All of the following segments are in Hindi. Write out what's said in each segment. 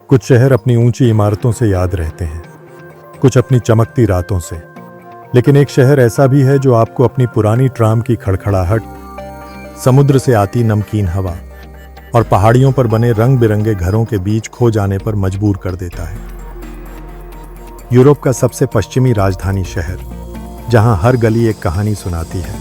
कुछ शहर अपनी ऊंची इमारतों से याद रहते हैं, कुछ अपनी चमकती रातों से। लेकिन एक शहर ऐसा भी है जो आपको अपनी पुरानी ट्राम की खड़खड़ाहट, समुद्र से आती नमकीन हवा और पहाड़ियों पर बने रंग बिरंगे घरों के बीच खो जाने पर मजबूर कर देता है। यूरोप का सबसे पश्चिमी राजधानी शहर, जहां हर गली एक कहानी सुनाती है,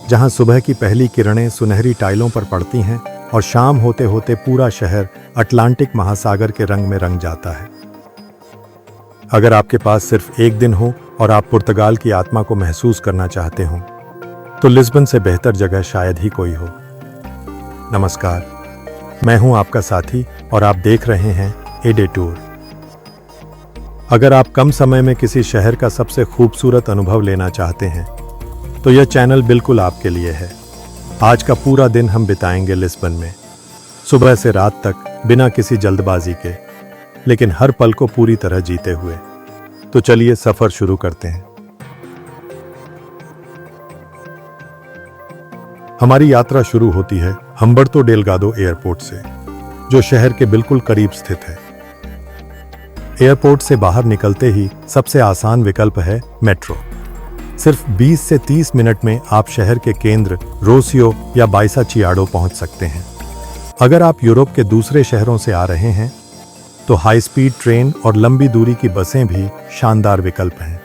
जहां सुबह की पहली किरणें सुनहरी टाइलों पर पड़ती हैं और शाम होते होते पूरा शहर अटलांटिक महासागर के रंग में रंग जाता है। अगर आपके पास सिर्फ एक दिन हो और आप पुर्तगाल की आत्मा को महसूस करना चाहते हो, तो लिस्बन से बेहतर जगह शायद ही कोई हो। नमस्कार, मैं हूं आपका साथी और आप देख रहे हैं ए डे टूर। अगर आप कम समय में किसी शहर का सबसे खूबसूरत अनुभव लेना चाहते हैं, तो यह चैनल बिल्कुल आपके लिए है। आज का पूरा दिन हम बिताएंगे लिस्बन में, सुबह से रात तक, बिना किसी जल्दबाजी के, लेकिन हर पल को पूरी तरह जीते हुए। तो चलिए सफर शुरू करते हैं। हमारी यात्रा शुरू होती है हम्बर्तो डेलगाडो एयरपोर्ट से, जो शहर के बिल्कुल करीब स्थित है। एयरपोर्ट से बाहर निकलते ही सबसे आसान विकल्प है मेट्रो। सिर्फ 20 से 30 मिनट में आप शहर के केंद्र रोसियो या बाइसा चियाडो पहुंच सकते हैं। अगर आप यूरोप के दूसरे शहरों से आ रहे हैं, तो हाई स्पीड ट्रेन और लंबी दूरी की बसें भी शानदार विकल्प हैं।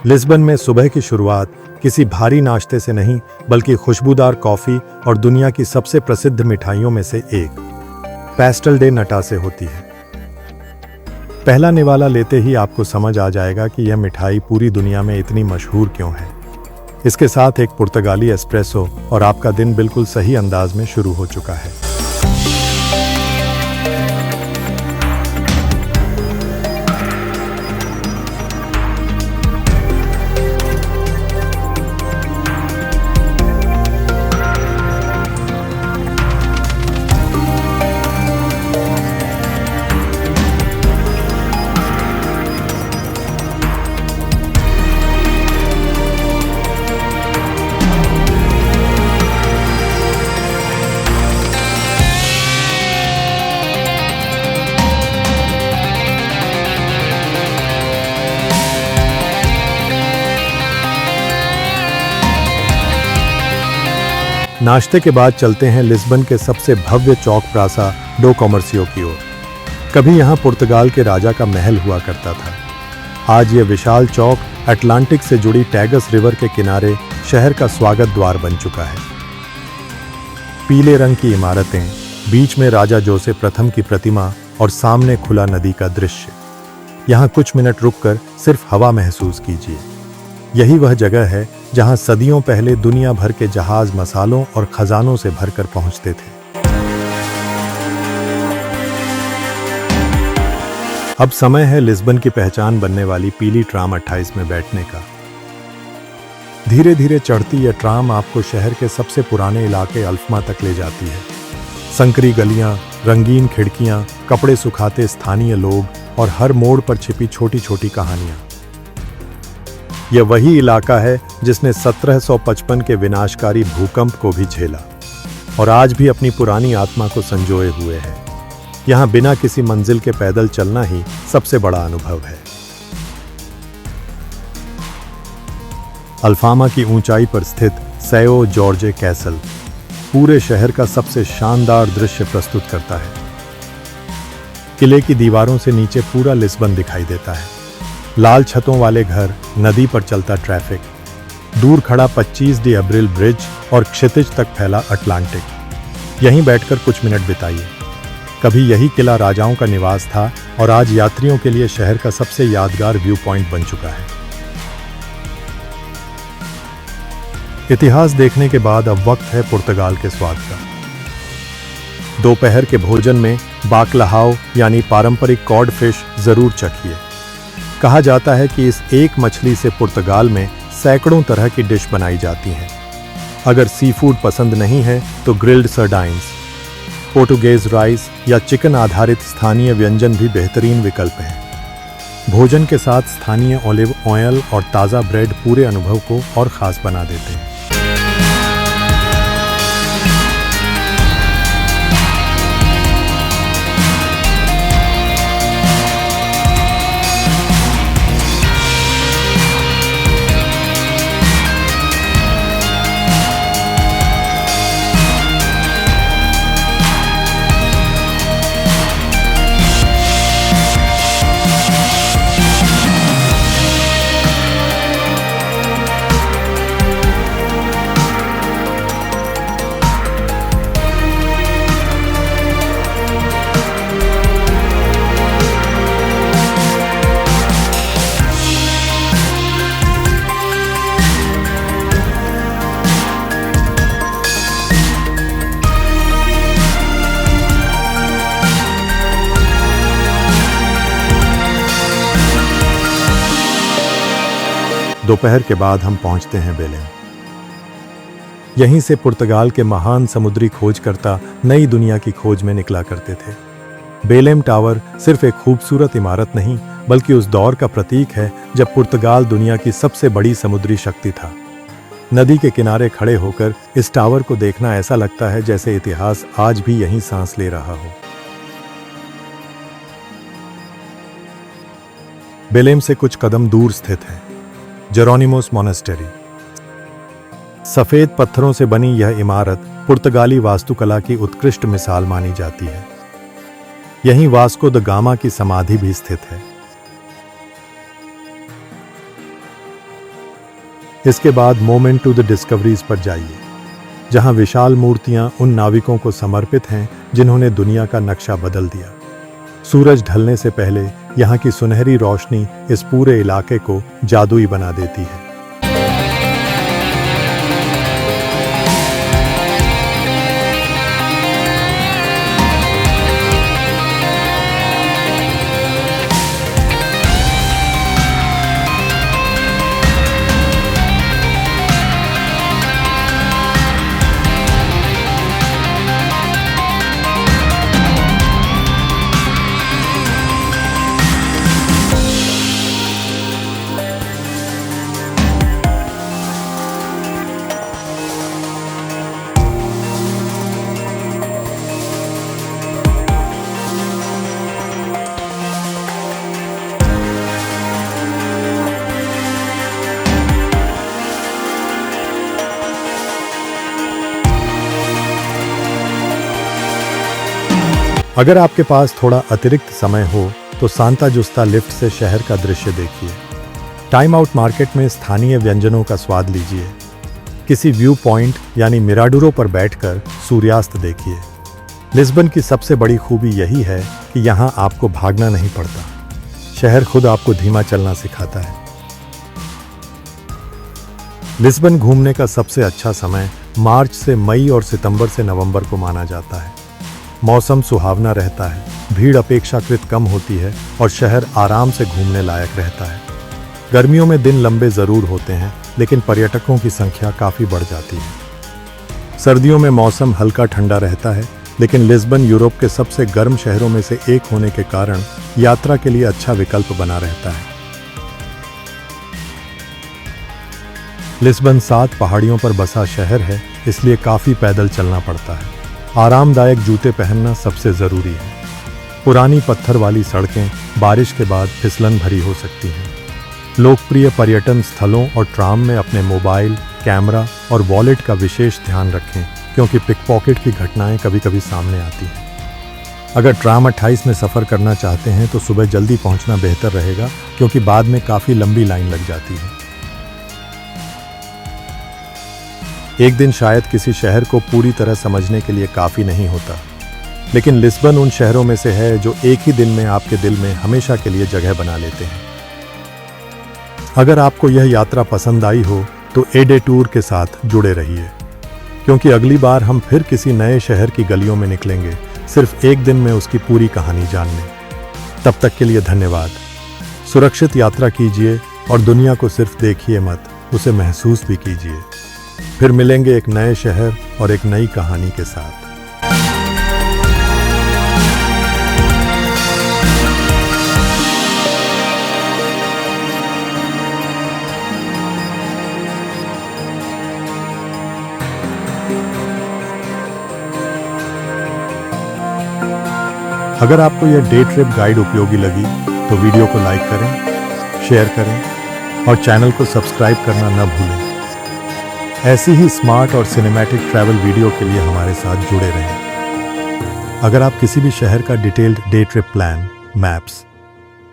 लिस्बन में सुबह की शुरुआत किसी भारी नाश्ते से नहीं, बल्कि खुशबूदार कॉफी और दुनिया की सबसे प्रसिद्ध मिठाइयों में से एक पेस्टल डे नटा से होती है। पहला निवाला लेते ही आपको समझ आ जाएगा कि यह मिठाई पूरी दुनिया में इतनी मशहूर क्यों है। इसके साथ एक पुर्तगाली एस्प्रेसो और आपका दिन बिल्कुल सही अंदाज में शुरू हो चुका है। नाश्ते के बाद चलते हैं लिस्बन के सबसे भव्य चौक प्रासा डो कॉमर्सियो की ओर। कभी यहाँ पुर्तगाल के राजा का महल हुआ करता था। आज यह विशाल चौक अटलांटिक से जुड़ी टैगस रिवर के किनारे शहर का स्वागत द्वार बन चुका है। पीले रंग की इमारतें, बीच में राजा जोसे प्रथम की प्रतिमा और सामने खुला नदी का दृश्य। यहाँ कुछ मिनट रुककर सिर्फ हवा महसूस कीजिए। यही वह जगह है जहां सदियों पहले दुनिया भर के जहाज मसालों और खजानों से भरकर पहुंचते थे। अब समय है लिस्बन की पहचान बनने वाली पीली ट्राम 28 में बैठने का। धीरे धीरे चढ़ती यह ट्राम आपको शहर के सबसे पुराने इलाके अल्फमा तक ले जाती है। संकरी गलियां, रंगीन खिड़कियां, कपड़े सुखाते स्थानीय लोग और हर मोड़ पर छिपी छोटी छोटी कहानियां। यह वही इलाका है जिसने 1755 के विनाशकारी भूकंप को भी झेला और आज भी अपनी पुरानी आत्मा को संजोए हुए है। यहाँ बिना किसी मंजिल के पैदल चलना ही सबसे बड़ा अनुभव है। अल्फामा की ऊंचाई पर स्थित सैओ जॉर्जे कैसल पूरे शहर का सबसे शानदार दृश्य प्रस्तुत करता है। किले की दीवारों से नीचे पूरा लिस्बन दिखाई देता है। लाल छतों वाले घर, नदी पर चलता ट्रैफिक, दूर खड़ा 25 डी अब्रिल ब्रिज और क्षितिज तक फैला अटलांटिक। यहीं बैठकर कुछ मिनट बिताइए। कभी यही किला राजाओं का निवास था और आज यात्रियों के लिए शहर का सबसे यादगार व्यू पॉइंट बन चुका है। इतिहास देखने के बाद अब वक्त है पुर्तगाल के स्वाद का। दोपहर के भोजन में बाकलाहाओ यानी पारंपरिक कॉड फिश जरूर चखिए। कहा जाता है कि इस एक मछली से पुर्तगाल में सैकड़ों तरह की डिश बनाई जाती हैं। अगर सी फूड पसंद नहीं है तो ग्रिल्ड सर्डाइन्स, पोर्टुगेज राइस या चिकन आधारित स्थानीय व्यंजन भी बेहतरीन विकल्प हैं। भोजन के साथ स्थानीय ऑलिव ऑयल और ताज़ा ब्रेड पूरे अनुभव को और ख़ास बना देते हैं। दोपहर के बाद हम पहुंचते हैं बेलेम। यहीं से पुर्तगाल के महान समुद्री खोजकर्ता नई दुनिया की खोज में निकला करते थे। बेलेम टावर सिर्फ एक खूबसूरत इमारत नहीं, बल्कि उस दौर का प्रतीक है जब पुर्तगाल दुनिया की सबसे बड़ी समुद्री शक्ति था। नदी के किनारे खड़े होकर इस टावर को देखना ऐसा लगता है जैसे इतिहास आज भी यहीं सांस ले रहा हो। बेलेम से कुछ कदम दूर स्थित है जेरोनिमोस मोनेस्टेरी। सफेद पत्थरों से बनी यह इमारत पुर्तगाली वास्तुकला की उत्कृष्ट मिसाल मानी जाती है। यहीं वास्को द गामा की समाधि भी स्थित है। इसके बाद मोमेंट टू द डिस्कवरीज पर जाइए, जहां विशाल मूर्तियां उन नाविकों को समर्पित हैं जिन्होंने दुनिया का नक्शा बदल दिया। सूरज ढलने से पहले यहां की सुनहरी रोशनी इस पूरे इलाके को जादुई बना देती है। अगर आपके पास थोड़ा अतिरिक्त समय हो तो सांता जुस्ता लिफ्ट से शहर का दृश्य देखिए। टाइम आउट मार्केट में स्थानीय व्यंजनों का स्वाद लीजिए। किसी व्यू पॉइंट यानी मिराडोरो पर बैठकर सूर्यास्त देखिए। लिस्बन की सबसे बड़ी खूबी यही है कि यहाँ आपको भागना नहीं पड़ता। शहर खुद आपको धीमा चलना सिखाता है। लिस्बन घूमने का सबसे अच्छा समय मार्च से मई और सितंबर से नवंबर को माना जाता है। मौसम सुहावना रहता है, भीड़ अपेक्षाकृत कम होती है और शहर आराम से घूमने लायक रहता है। गर्मियों में दिन लंबे जरूर होते हैं, लेकिन पर्यटकों की संख्या काफी बढ़ जाती है। सर्दियों में मौसम हल्का ठंडा रहता है, लेकिन लिस्बन यूरोप के सबसे गर्म शहरों में से एक होने के कारण यात्रा के लिए अच्छा विकल्प बना रहता है। लिस्बन 7 पहाड़ियों पर बसा शहर है, इसलिए काफी पैदल चलना पड़ता है। आरामदायक जूते पहनना सबसे जरूरी है। पुरानी पत्थर वाली सड़कें बारिश के बाद फिसलन भरी हो सकती हैं। लोकप्रिय पर्यटन स्थलों और ट्राम में अपने मोबाइल, कैमरा और वॉलेट का विशेष ध्यान रखें, क्योंकि पिकपॉकेट की घटनाएं कभी-कभी सामने आती हैं। अगर ट्राम 28 में सफ़र करना चाहते हैं तो सुबह जल्दी पहुंचना बेहतर रहेगा, क्योंकि बाद में काफ़ी लंबी लाइन लग जाती है। एक दिन शायद किसी शहर को पूरी तरह समझने के लिए काफ़ी नहीं होता, लेकिन लिस्बन उन शहरों में से है जो एक ही दिन में आपके दिल में हमेशा के लिए जगह बना लेते हैं। अगर आपको यह यात्रा पसंद आई हो तो ए डे टूर के साथ जुड़े रहिए, क्योंकि अगली बार हम फिर किसी नए शहर की गलियों में निकलेंगे, सिर्फ एक दिन में उसकी पूरी कहानी जानने। तब तक के लिए धन्यवाद। सुरक्षित यात्रा कीजिए और दुनिया को सिर्फ देखिए मत, उसे महसूस भी कीजिए। फिर मिलेंगे एक नए शहर और एक नई कहानी के साथ। अगर आपको यह डे ट्रिप गाइड उपयोगी लगी तो वीडियो को लाइक करें, शेयर करें और चैनल को सब्सक्राइब करना न भूलें। ऐसी ही स्मार्ट और सिनेमैटिक ट्रैवल वीडियो के लिए हमारे साथ जुड़े रहें। अगर आप किसी भी शहर का detailed day trip plan, maps,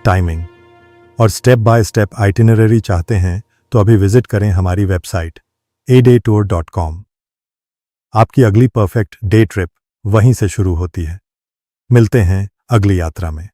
timing और स्टेप बाय स्टेप आइटिनरी चाहते हैं तो अभी विजिट करें हमारी वेबसाइट adaytour.com। आपकी अगली परफेक्ट डे ट्रिप वहीं से शुरू होती है। मिलते हैं अगली यात्रा में।